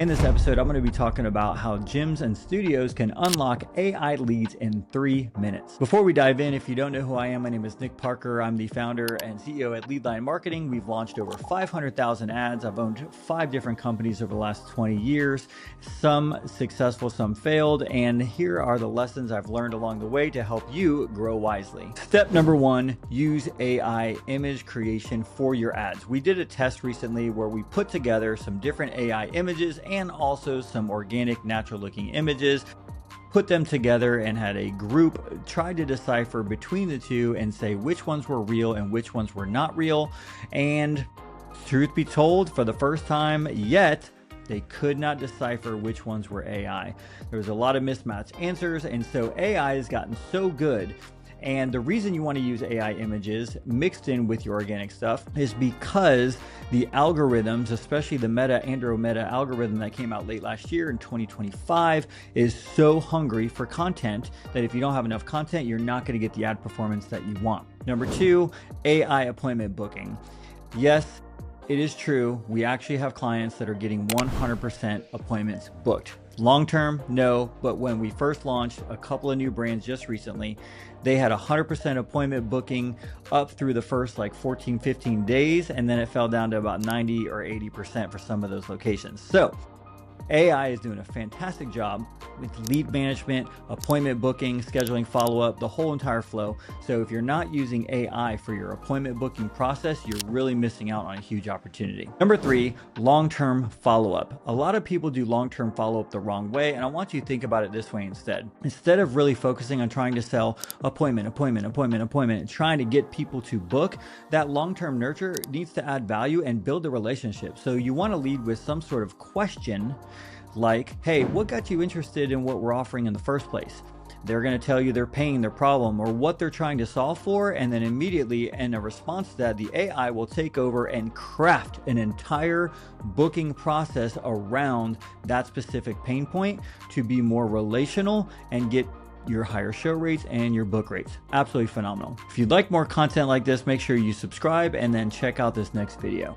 In this episode, I'm going to be talking about how gyms and studios can unlock AI leads in 3 minutes. Before we dive in, if you don't know who I am, my name is Nick Parker. I'm the founder and CEO at Leadline Marketing. We've launched over 500,000 ads. I've owned 5 different companies over the last 20 years, some successful, some failed. And here are the lessons I've learned along the way to help you grow wisely. Step number 1, use AI image creation for your ads. We did a test recently where we put together some different AI images and also some organic, natural looking images, put them together and had a group try to decipher between the two and say which ones were real and which ones were not real. And truth be told, for the first time yet, they could not decipher which ones were AI. There was a lot of mismatched answers, and so AI has gotten so good. And the reason you want to use AI images mixed in with your organic stuff is because the algorithms, especially the Andro-Meta algorithm that came out late last year in 2025, is so hungry for content that if you don't have enough content, you're not going to get the ad performance that you want. Number 2, AI appointment booking. Yes, it is true. We actually have clients that are getting 100% appointments booked. Long term, no, but when we first launched a couple of new brands just recently, they had 100% appointment booking up through the first 14, 15 days, and then it fell down to about 90 or 80% for some of those locations. So AI is doing a fantastic job with lead management, appointment booking, scheduling follow-up, the whole entire flow. So if you're not using AI for your appointment booking process, you're really missing out on a huge opportunity. Number 3, long-term follow-up. A lot of people do long-term follow-up the wrong way, and I want you to think about it this way instead. Instead of really focusing on trying to sell appointment, and trying to get people to book, that long-term nurture needs to add value and build a relationship. So you want to lead with some sort of question like, hey, what got you interested in what we're offering in the first place? They're going to tell you their pain, their problem, or what they're trying to solve for. And then immediately in a response to that, the AI will take over and craft an entire booking process around that specific pain point to be more relational and get your higher show rates and your book rates. Absolutely phenomenal. If you'd like more content like this, make sure you subscribe and then check out this next video.